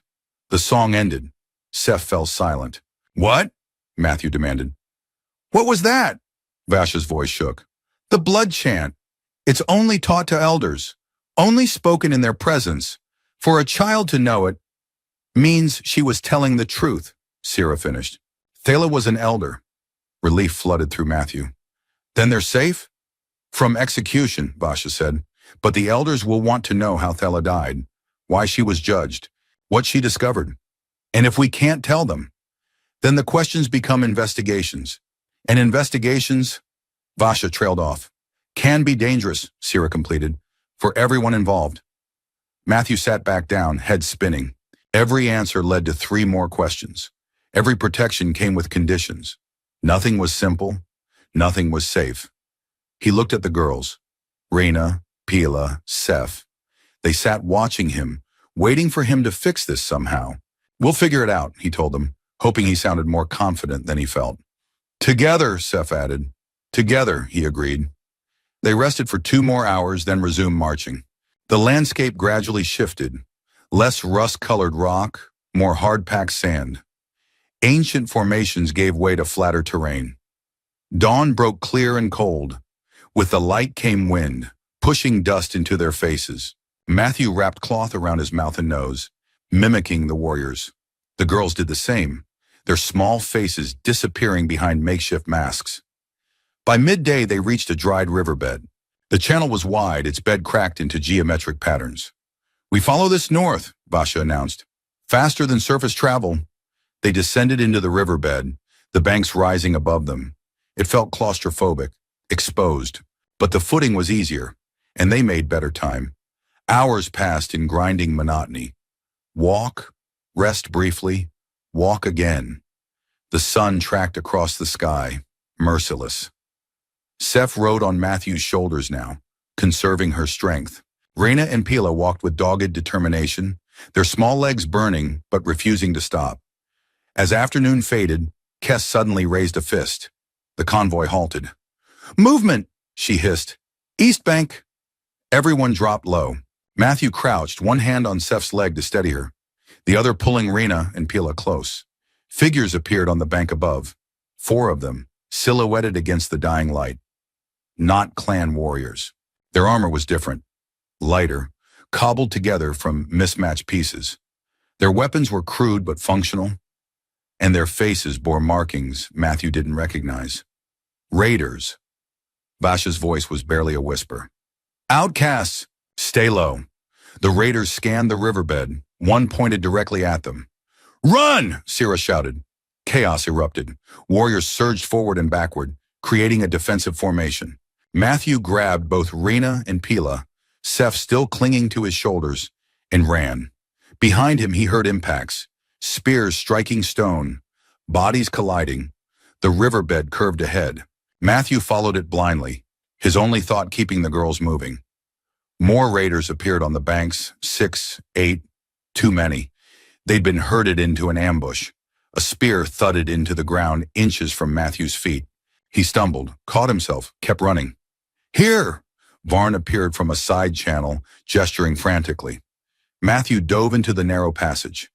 B: The song ended. Seth fell silent. What? Matthew demanded. What was that? Vasha's voice shook. The blood chant. It's only taught to elders, only spoken in their presence. For a child to know it means she was telling the truth, Sira finished. Thala was an elder. Relief flooded through Matthew. Then they're safe? From execution, Vasha said. But the elders will want to know how Thala died, why she was judged, what she discovered. And if we can't tell them, then the questions become investigations. And investigations, Vasha trailed off, can be dangerous, Sira completed, for everyone involved. Matthew sat back down, head spinning. Every answer led to 3 more questions. Every protection came with conditions. Nothing was simple. Nothing was safe. He looked at the girls, Rena, Pila, Seth. They sat watching him, waiting for him to fix this somehow. We'll figure it out, he told them, hoping he sounded more confident than he felt. Together, Seth added. Together, he agreed. They rested for 2 more hours, then resumed marching. The landscape gradually shifted. Less rust-colored rock, more hard-packed sand. Ancient formations gave way to flatter terrain. Dawn broke clear and cold. With the light came wind, pushing dust into their faces. Matthew wrapped cloth around his mouth and nose, mimicking the warriors. The girls did the same, their small faces disappearing behind makeshift masks. By midday, they reached a dried riverbed. The channel was wide, its bed cracked into geometric patterns. We follow this north, Vasha announced. Faster than surface travel. They descended into the riverbed, the banks rising above them. It felt claustrophobic, exposed, but the footing was easier, and they made better time. Hours passed in grinding monotony. Walk, rest briefly, walk again. The sun tracked across the sky, merciless. Seth rode on Matthew's shoulders now, conserving her strength. Rena and Pila walked with dogged determination, their small legs burning but refusing to stop. As afternoon faded, Kess suddenly raised a fist. The convoy halted. Movement, she hissed. East bank. Everyone dropped low. Matthew crouched, one hand on Seth's leg to steady her, the other pulling Rena and Pila close. Figures appeared on the bank above, 4 of them, silhouetted against the dying light. Not clan warriors. Their armor was different, lighter, cobbled together from mismatched pieces. Their weapons were crude but functional, and their faces bore markings Matthew didn't recognize. Raiders. Vasha's voice was barely a whisper. Outcasts, stay low. The raiders scanned the riverbed. One pointed directly at them. Run! Sira shouted. Chaos erupted. Warriors surged forward and backward, creating a defensive formation. Matthew grabbed both Rena and Pila, Seth still clinging to his shoulders, and ran. Behind him he heard impacts, spears striking stone, bodies colliding. The riverbed curved ahead. Matthew followed it blindly, his only thought keeping the girls moving. More raiders appeared on the banks, 6, 8, too many. They'd been herded into an ambush. A spear thudded into the ground inches from Matthew's feet. He stumbled, caught himself, kept running. Here! Varn appeared from a side channel, gesturing frantically. Matthew dove into the narrow passage.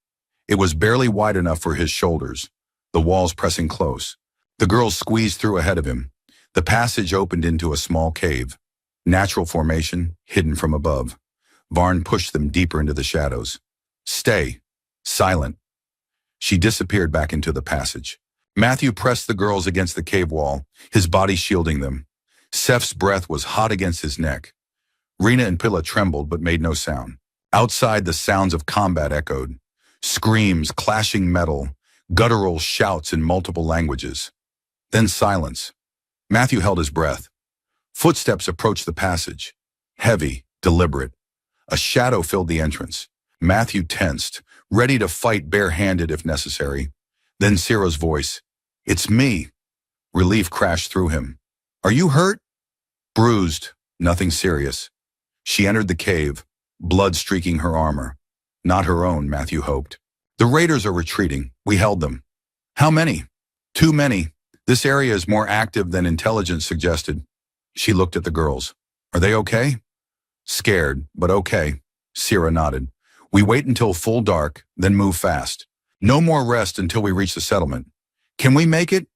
B: It was barely wide enough for his shoulders, the walls pressing close. The girls squeezed through ahead of him. The passage opened into a small cave. Natural formation, hidden from above. Varn pushed them deeper into the shadows. Stay. Silent. She disappeared back into the passage. Matthew pressed the girls against the cave wall, his body shielding them. Seth's breath was hot against his neck. Rena and Pila trembled but made no sound. Outside, the sounds of combat echoed. Screams, clashing metal, guttural shouts in multiple languages. Then silence. Matthew held his breath. Footsteps approached the passage. Heavy, deliberate. A shadow filled the entrance. Matthew tensed, ready to fight bare-handed if necessary. Then Sira's voice. It's me. Relief crashed through him. Are you hurt? Bruised. Nothing serious. She entered the cave, blood streaking her armor. Not her own, Matthew hoped. The raiders are retreating. We held them. How many? Too many. This area is more active than intelligence suggested. She looked at the girls. Are they okay? Scared, but okay. Sira nodded. We wait until full dark, then move fast. No more rest until we reach the settlement. Can we make it?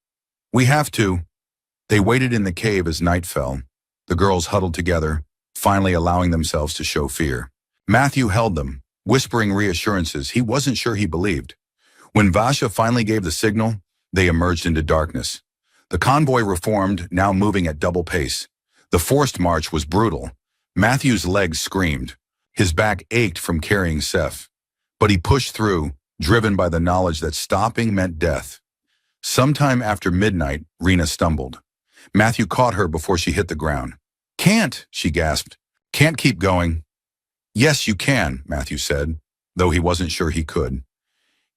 B: We have to. They waited in the cave as night fell. The girls huddled together, finally allowing themselves to show fear. Matthew held them, whispering reassurances he wasn't sure he believed. When Vasha finally gave the signal, they emerged into darkness. The convoy reformed, now moving at double pace. The forced march was brutal. Matthew's legs screamed. His back ached from carrying Seth. But he pushed through, driven by the knowledge that stopping meant death. Sometime after midnight, Rena stumbled. Matthew caught her before she hit the ground. "Can't," she gasped. "Can't keep going." "Yes, you can," Matthew said, though he wasn't sure he could.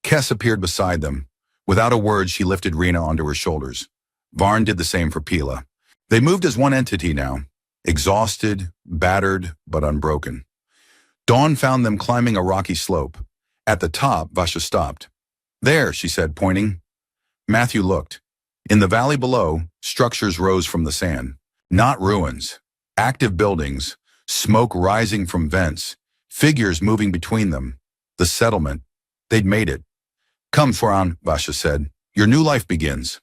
B: Kess appeared beside them. Without a word, she lifted Rena onto her shoulders. Varn did the same for Pila. They moved as one entity now, exhausted, battered, but unbroken. Dawn found them climbing a rocky slope. At the top, Vasha stopped. "There," she said, pointing. Matthew looked. In the valley below, structures rose from the sand. Not ruins. Active buildings, smoke rising from vents, figures moving between them. The settlement. They'd made it. "Come, Foran," Vasha said. "Your new life begins."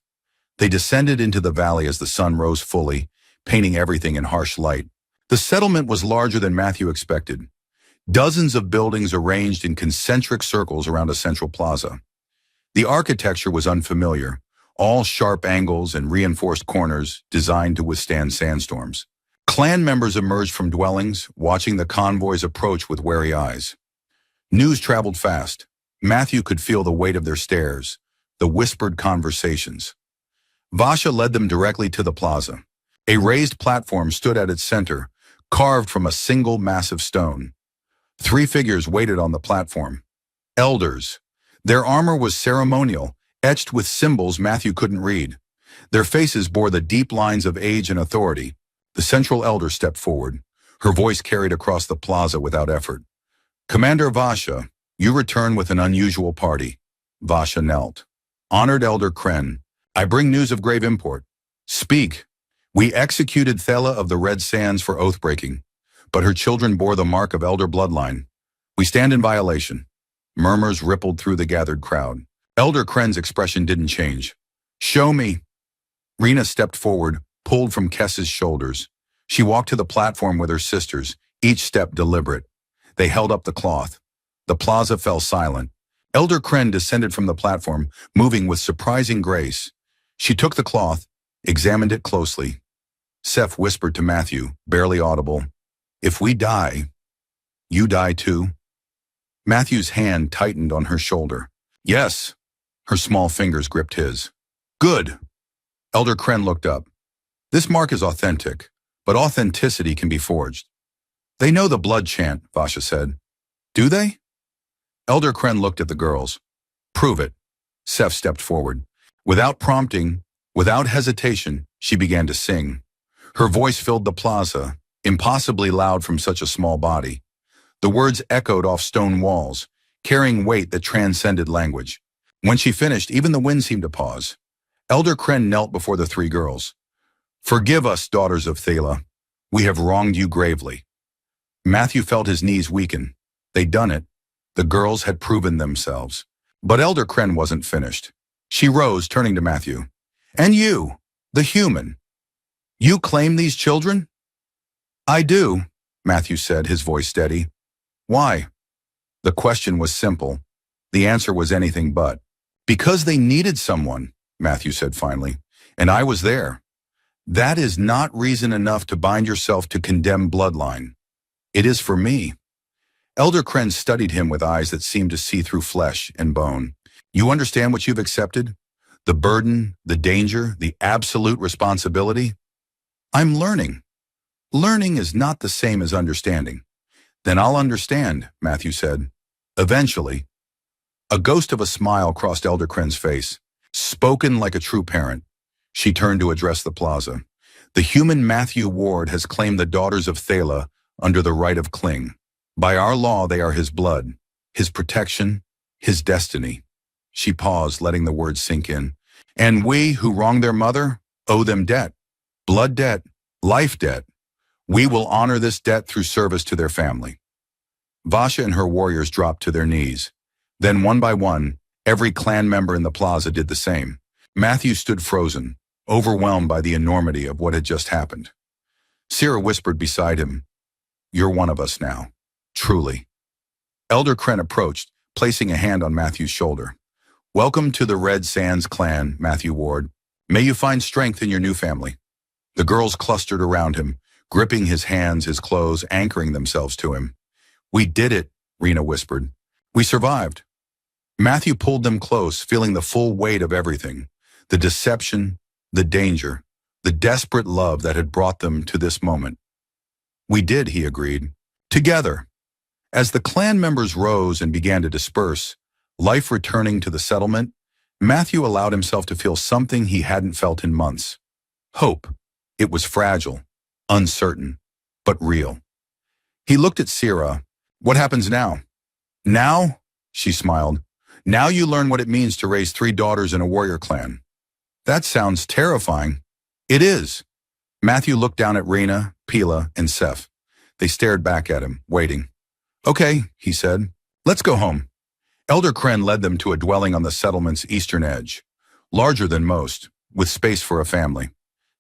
B: They descended into the valley as the sun rose fully, painting everything in harsh light. The settlement was larger than Matthew expected. Dozens of buildings arranged in concentric circles around a central plaza. The architecture was unfamiliar, all sharp angles and reinforced corners designed to withstand sandstorms. Clan members emerged from dwellings, watching the convoys approach with wary eyes. News traveled fast. Matthew could feel the weight of their stares, the whispered conversations. Vasha led them directly to the plaza. A raised platform stood at its center, carved from a single massive stone. 3 figures waited on the platform. Elders. Their armor was ceremonial, etched with symbols Matthew couldn't read. Their faces bore the deep lines of age and authority. The central elder stepped forward. Her voice carried across the plaza without effort. "Commander Vasha, you return with an unusual party." Vasha knelt. "Honored Elder Kren, I bring news of grave import. Speak. We executed Thela of the Red Sands for oath-breaking, but her children bore the mark of elder bloodline. We stand in violation." Murmurs rippled through the gathered crowd. Elder Kren's expression didn't change. "Show me." Rena stepped forward, pulled from Kess's shoulders. She walked to the platform with her sisters, each step deliberate. They held up the cloth. The plaza fell silent. Elder Kren descended from the platform, moving with surprising grace. She took the cloth, examined it closely. Seth whispered to Matthew, barely audible, "If we die, you die too?" Matthew's hand tightened on her shoulder. "Yes." Her small fingers gripped his. "Good." Elder Kren looked up. "This mark is authentic, but authenticity can be forged." "They know the blood chant," Vasha said. "Do they?" Elder Kren looked at the girls. "Prove it." Seth stepped forward. Without prompting, without hesitation, she began to sing. Her voice filled the plaza, impossibly loud from such a small body. The words echoed off stone walls, carrying weight that transcended language. When she finished, even the wind seemed to pause. Elder Kren knelt before the 3 girls. "Forgive us, daughters of Thela. We have wronged you gravely." Matthew felt his knees weaken. They'd done it. The girls had proven themselves. But Elder Kren wasn't finished. She rose, turning to Matthew. "And you, the human. You claim these children?" "I do," Matthew said, his voice steady. "Why?" The question was simple. The answer was anything but. "Because they needed someone," Matthew said finally, "and I was there. That is not reason enough to bind yourself to condemn bloodline. It is for me." Elder Kren studied him with eyes that seemed to see through flesh and bone. "You understand what you've accepted? The burden, the danger, the absolute responsibility?" "I'm learning." "Learning is not the same as understanding." "Then I'll understand," Matthew said. "Eventually." A ghost of a smile crossed Elder Kren's face. Spoken like a true parent, she turned to address the plaza. "The human Matthew Ward has claimed the daughters of Thela under the right of Kling. By our law, they are his blood, his protection, his destiny." She paused, letting the words sink in. "And we, who wronged their mother, owe them debt. Blood debt, life debt. We will honor this debt through service to their family." Vasha and her warriors dropped to their knees. Then one by one, every clan member in the plaza did the same. Matthew stood frozen, overwhelmed by the enormity of what had just happened. Sierra whispered beside him, "You're one of us now. Truly." Elder Kren approached, placing a hand on Matthew's shoulder. "Welcome to the Red Sands clan, Matthew Ward. May you find strength in your new family." The girls clustered around him, gripping his hands, his clothes, anchoring themselves to him. "We did it," Rena whispered. "We survived." Matthew pulled them close, feeling the full weight of everything, the deception, the danger, the desperate love that had brought them to this moment. "We did," he agreed. "Together." As the clan members rose and began to disperse, life returning to the settlement, Matthew allowed himself to feel something he hadn't felt in months. Hope. It was fragile, uncertain, but real. He looked at Sierra. "What happens now?" "Now?" she smiled. "Now you learn what it means to raise 3 daughters in a warrior clan." "That sounds terrifying." "It is." Matthew looked down at Rena, Pila, and Seth. They stared back at him, waiting. "Okay," he said. "Let's go home." Elder Kren led them to a dwelling on the settlement's eastern edge, larger than most, with space for a family.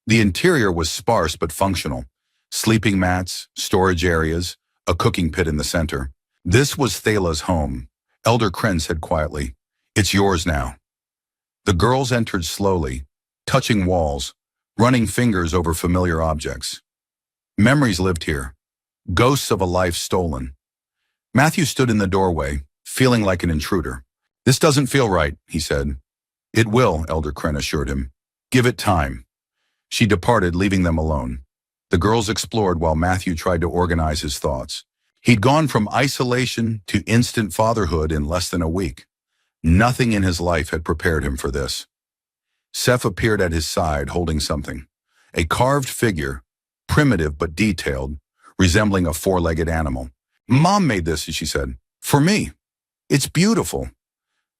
B: The interior was sparse but functional. Sleeping mats, storage areas, a cooking pit in the center. "This was Thala's home," Elder Kren said quietly. "It's yours now." The girls entered slowly, touching walls, running fingers over familiar objects. Memories lived here, ghosts of a life stolen. Matthew stood in the doorway, feeling like an intruder. "This doesn't feel right," he said. "It will," Elder Kren assured him. "Give it time." She departed, leaving them alone. The girls explored while Matthew tried to organize his thoughts. He'd gone from isolation to instant fatherhood in less than a week. Nothing in his life had prepared him for this. Seth appeared at his side, holding something. A carved figure, primitive but detailed, resembling a 4-legged animal. "Mom made this," she said. "For me. It's beautiful.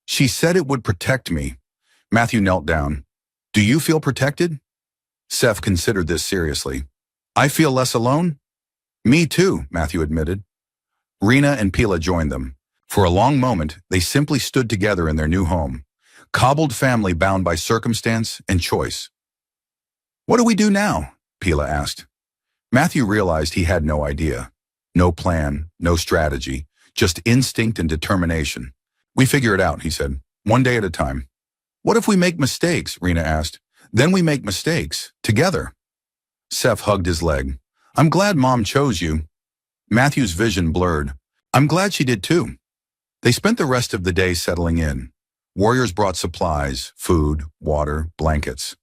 B: She said it would protect me." Matthew knelt down. "Do you feel protected?" Seth considered this seriously. "I feel less alone?" "Me too," Matthew admitted. Rena and Pila joined them. For a long moment, they simply stood together in their new home, cobbled family bound by circumstance and choice. "What do we do now?" Pila asked. Matthew realized he had no idea. No plan, no strategy, just instinct and determination. "We figure it out," he said, "one day at a time." "What if we make mistakes?" Rena asked. "Then we make mistakes, together." Seth hugged his leg. "I'm glad Mom chose you." Matthew's vision blurred. "I'm glad she did too." They spent the rest of the day settling in. Warriors brought supplies, food, water, blankets.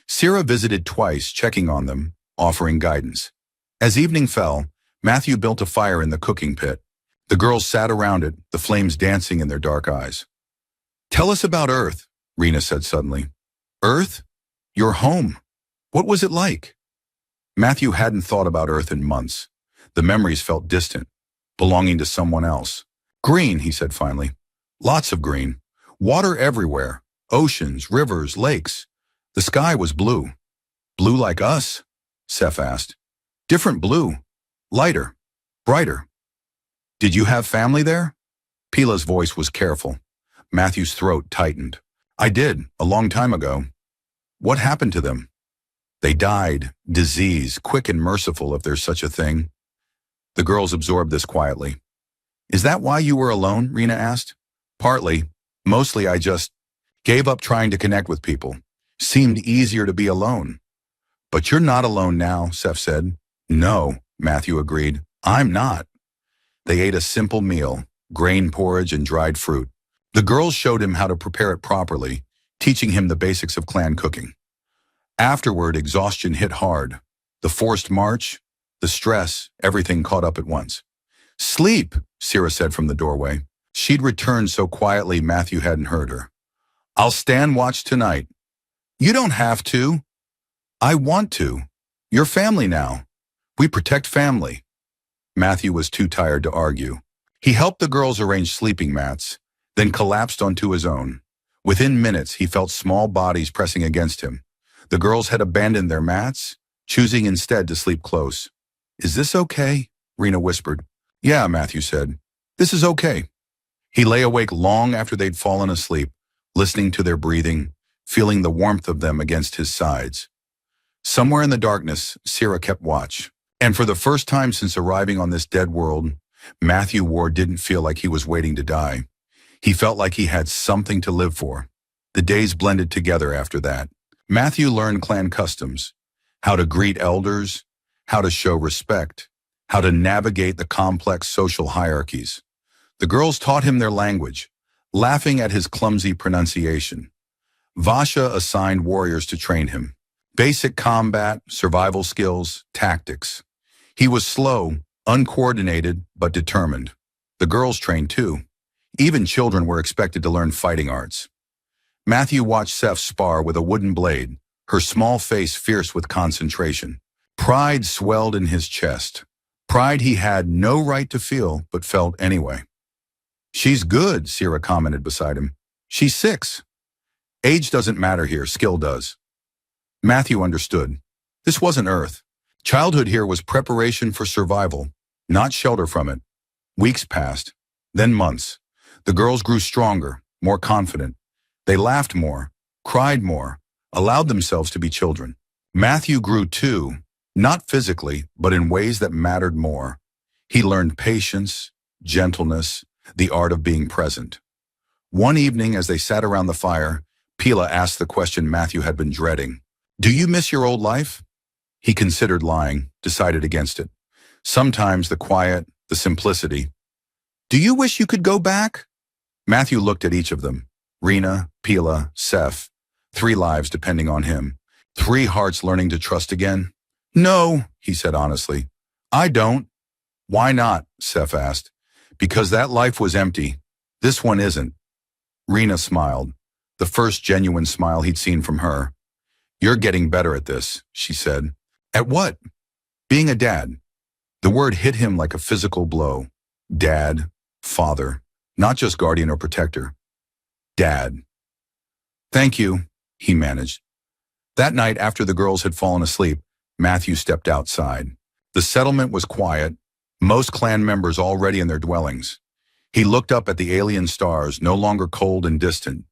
B: Sierra visited twice, checking on them, offering guidance. As evening fell, Matthew built a fire in the cooking pit. The girls sat around it, the flames dancing in their dark eyes. "Tell us about Earth," Rena said suddenly. "Earth? Your home. What was it like?" Matthew hadn't thought about Earth in months. The memories felt distant, belonging to someone else. "Green," he said finally. "Lots of green. Water everywhere. Oceans, rivers, lakes. The sky was blue." "Blue like us?" Seth asked. "Different blue. Lighter. Brighter." "Did you have family there?" Pila's voice was careful. Matthew's throat tightened. "I did, a long time ago." "What happened to them?" "They died. Disease, quick and merciful if there's such a thing." The girls absorbed this quietly. "Is that why you were alone?" Rena asked. "Partly. Mostly I just gave up trying to connect with people. Seemed easier to be alone." "But you're not alone now," Seth said. "No," Matthew agreed. "I'm not." They ate a simple meal, grain porridge and dried fruit. The girls showed him how to prepare it properly, teaching him the basics of clan cooking. Afterward, exhaustion hit hard. The forced march, the stress, everything caught up at once. "Sleep," Sierra said from the doorway. She'd returned so quietly Matthew hadn't heard her. "I'll stand watch tonight." "You don't have to." "I want to. You're family now. We protect family." Matthew was too tired to argue. He helped the girls arrange sleeping mats, then collapsed onto his own. Within minutes, he felt small bodies pressing against him. The girls had abandoned their mats, choosing instead to sleep close. "Is this okay?" Rena whispered. "Yeah," Matthew said. "This is okay." He lay awake long after they'd fallen asleep, listening to their breathing, feeling the warmth of them against his sides. Somewhere in the darkness, Sierra kept watch. And for the first time since arriving on this dead world, Matthew Ward didn't feel like he was waiting to die. He felt like he had something to live for. The days blended together after that. Matthew learned clan customs, how to greet elders, how to show respect, how to navigate the complex social hierarchies. The girls taught him their language, laughing at his clumsy pronunciation. Vasha assigned warriors to train him. Basic combat, survival skills, tactics. He was slow, uncoordinated, but determined. The girls trained too. Even children were expected to learn fighting arts. Matthew watched Seth spar with a wooden blade, her small face fierce with concentration. Pride swelled in his chest. Pride he had no right to feel, but felt anyway. "She's good," Sierra commented beside him. "She's 6. Age doesn't matter here, skill does." Matthew understood. This wasn't Earth. Childhood here was preparation for survival, not shelter from it. Weeks passed, then months. The girls grew stronger, more confident. They laughed more, cried more, allowed themselves to be children. Matthew grew too, not physically, but in ways that mattered more. He learned patience, gentleness, the art of being present. One evening, as they sat around the fire, Pila asked the question Matthew had been dreading. "Do you miss your old life?" He considered lying, decided against it. Sometimes the quiet, the simplicity. "Do you wish you could go back?" Matthew looked at each of them. Rena, Pila, Seth. 3 lives depending on him. 3 hearts learning to trust again. "No," he said honestly. "I don't." "Why not?" Seth asked. "Because that life was empty. This one isn't." Rena smiled, the first genuine smile he'd seen from her. "You're getting better at this," she said. "At what?" "Being a dad." The word hit him like a physical blow. Dad, father, not just guardian or protector. Dad. "Thank you," he managed. That night, after the girls had fallen asleep, Matthew stepped outside. The settlement was quiet, most clan members already in their dwellings. He looked up at the alien stars, no longer cold and distant.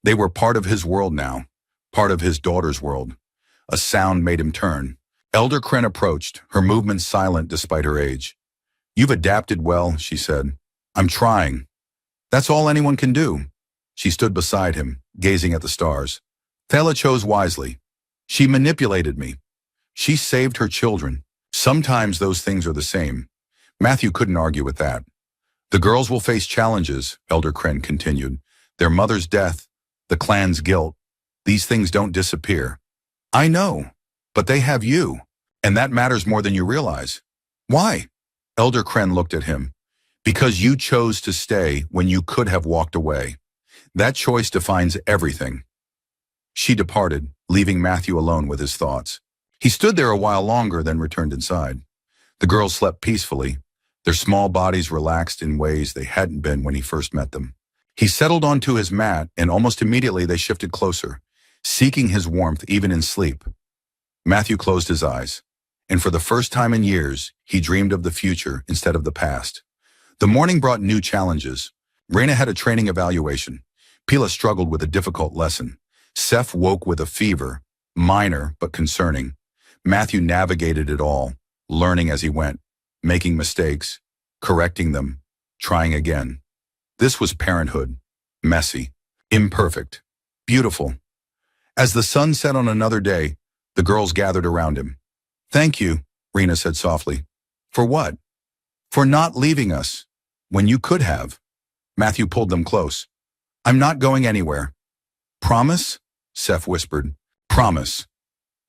B: They were part of his world now, part of his daughter's world. A sound made him turn. Elder Kren approached, her movements silent despite her age. "You've adapted well," she said. "I'm trying. That's all anyone can do." She stood beside him, gazing at the stars. "Thela chose wisely. She manipulated me. She saved her children. Sometimes those things are the same." Matthew couldn't argue with that. "The girls will face challenges," Elder Kren continued. "Their mother's death, the clan's guilt. These things don't disappear." "I know, but they have you, and that matters more than you realize." "Why?" Elder Kren looked at him. "Because you chose to stay when you could have walked away. That choice defines everything." She departed, leaving Matthew alone with his thoughts. He stood there a while longer, then returned inside. The girls slept peacefully, their small bodies relaxed in ways they hadn't been when he first met them. He settled onto his mat, and almost immediately they shifted closer, seeking his warmth even in sleep. Matthew closed his eyes, and for the first time in years, he dreamed of the future instead of the past. The morning brought new challenges. Rena had a training evaluation. Pila struggled with a difficult lesson. Seth woke with a fever, minor but concerning. Matthew navigated it all, learning as he went, making mistakes, correcting them, trying again. This was parenthood, messy, imperfect, beautiful. As the sun set on another day, the girls gathered around him. "Thank you," Rena said softly. "For what?" "For not leaving us, when you could have." Matthew pulled them close. "I'm not going anywhere." "Promise?" Seth whispered. "Promise."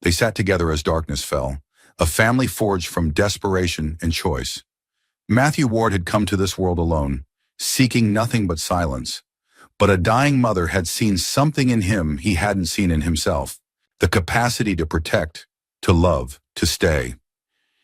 B: They sat together as darkness fell, a family forged from desperation and choice. Matthew Ward had come to this world alone, seeking nothing but silence. But a dying mother had seen something in him he hadn't seen in himself, the capacity to protect, to love, to stay.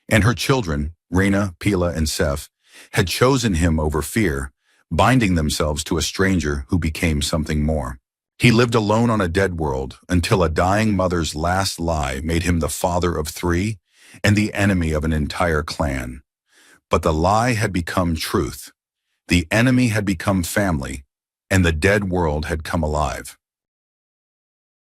B: And her children, Rena, Pila, and Seth, had chosen him over fear, binding themselves to a stranger who became something more. He lived alone on a dead world until a dying mother's last lie made him the father of 3 and the enemy of an entire clan. But the lie had become truth. The enemy had become family, and the dead world had come alive.